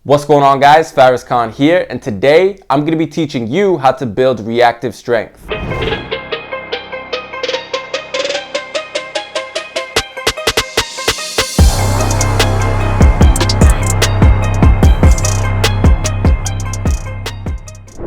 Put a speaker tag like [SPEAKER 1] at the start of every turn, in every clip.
[SPEAKER 1] What's going on, guys? Faris Khan here, and today I'm going to be teaching you how to build reactive strength.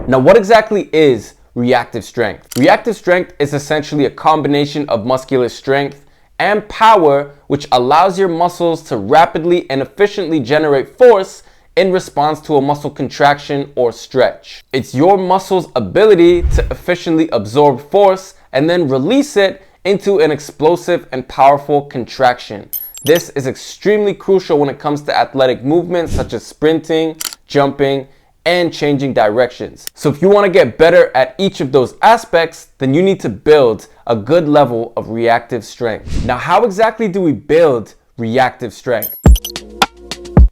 [SPEAKER 1] Now, what exactly is reactive strength? Reactive strength is essentially a combination of muscular strength and power, which allows your muscles to rapidly and efficiently generate force in response to a muscle contraction or stretch. It's your muscle's ability to efficiently absorb force and then release it into an explosive and powerful contraction. This is extremely crucial when it comes to athletic movements such as sprinting, jumping, and changing directions. So if you want to get better at each of those aspects, then you need to build a good level of reactive strength. Now, how exactly do we build reactive strength?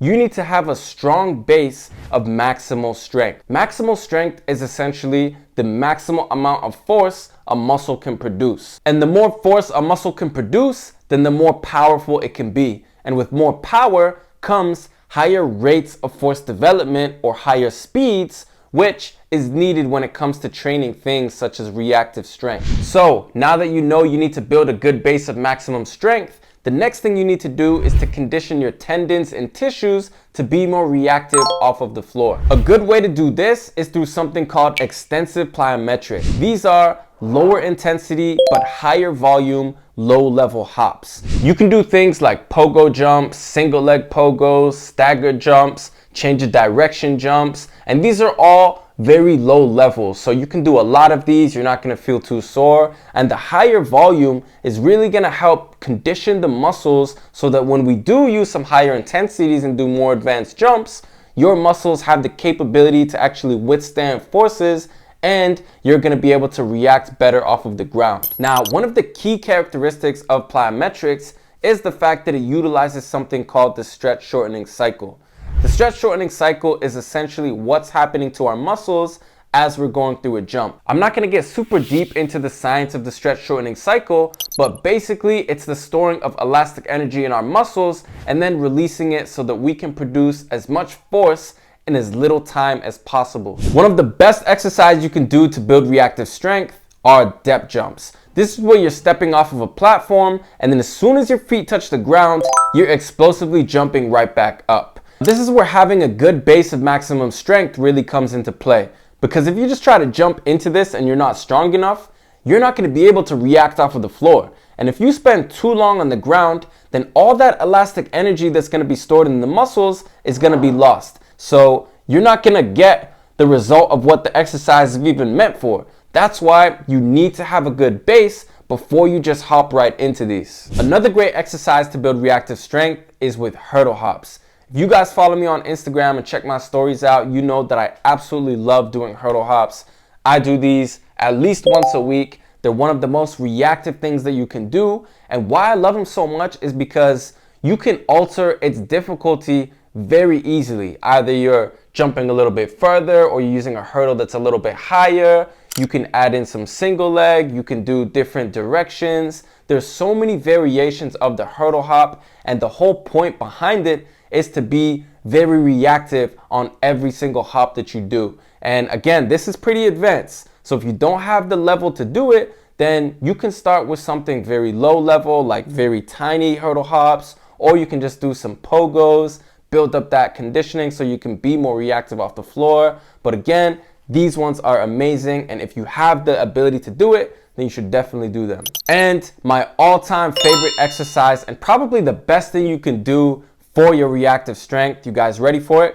[SPEAKER 1] You need to have a strong base of maximal strength. Maximal strength is essentially the maximal amount of force a muscle can produce. And the more force a muscle can produce, then the more powerful it can be. And with more power comes higher rates of force development or higher speeds, which is needed when it comes to training things such as reactive strength. So now that you know you need to build a good base of maximum strength, the next thing you need to do is to condition your tendons and tissues to be more reactive off of the floor. A good way to do this is through something called extensive plyometric. These are lower intensity but higher volume, low level hops. You can do things like pogo jumps, single leg pogos, staggered jumps, change of direction jumps, and these are all very low levels, so you can do a lot of these. You're not going to feel too sore, and the higher volume is really going to help condition the muscles so that when we do use some higher intensities and do more advanced jumps, your muscles have the capability to actually withstand forces and you're going to be able to react better off of the ground. Now, one of the key characteristics of plyometrics is the fact that it utilizes something called the stretch shortening cycle. The stretch shortening cycle is essentially what's happening to our muscles as we're going through a jump. I'm not going to get super deep into the science of the stretch shortening cycle, but basically it's the storing of elastic energy in our muscles and then releasing it so that we can produce as much force in as little time as possible. One of the best exercises you can do to build reactive strength are depth jumps. This is where you're stepping off of a platform and then as soon as your feet touch the ground, you're explosively jumping right back up. This is where having a good base of maximum strength really comes into play, because if you just try to jump into this and you're not strong enough, you're not going to be able to react off of the floor. And if you spend too long on the ground, then all that elastic energy that's going to be stored in the muscles is going to be lost. So you're not going to get the result of what the exercise is even meant for. That's why you need to have a good base before you just hop right into these. Another great exercise to build reactive strength is with hurdle hops. If you guys follow me on Instagram and check my stories out, you know that I absolutely love doing hurdle hops. I do these at least once a week. They're one of the most reactive things that you can do. And why I love them so much is because you can alter its difficulty very easily. Either you're jumping a little bit further or you're using a hurdle that's a little bit higher. You can add in some single leg. You can do different directions. There's so many variations of the hurdle hop, and the whole point behind it is to be very reactive on every single hop that you do. And again, this is pretty advanced. So if you don't have the level to do it, then you can start with something very low level, like very tiny hurdle hops, or you can just do some pogos, build up that conditioning so you can be more reactive off the floor. But again, these ones are amazing. And if you have the ability to do it, then you should definitely do them. And my all-time favorite exercise, and probably the best thing you can do for your reactive strength, you guys ready for it?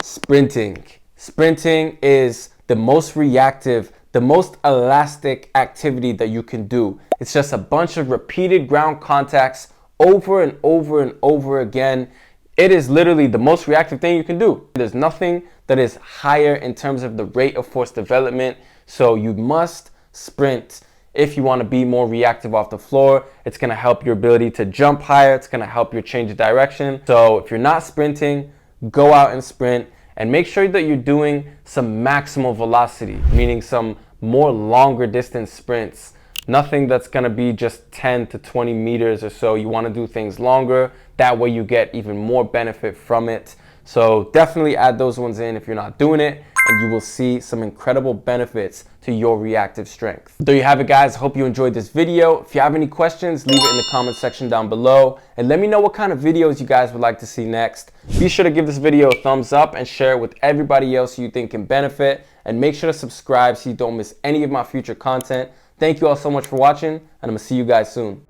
[SPEAKER 1] Sprinting. Sprinting is the most reactive, the most elastic activity that you can do. It's just a bunch of repeated ground contacts over and over and over again. It is literally the most reactive thing you can do. There's nothing that is higher in terms of the rate of force development. So you must sprint if you want to be more reactive off the floor. It's going to help your ability to jump higher. It's going to help your change of direction. So if you're not sprinting, go out and sprint, and make sure that you're doing some maximal velocity, meaning some more longer distance sprints. Nothing that's going to be just 10 to 20 meters or so. You want to do things longer. That way you get even more benefit from it. So definitely add those ones in if you're not doing it, and you will see some incredible benefits to your reactive strength. There you have it, guys. Hope you enjoyed this video. If you have any questions, leave it in the comment section down below, and let me know what kind of videos you guys would like to see next. Be sure to give this video a thumbs up and share it with everybody else you think can benefit, and make sure to subscribe so you don't miss any of my future content. Thank you all so much for watching, and I'm gonna see you guys soon.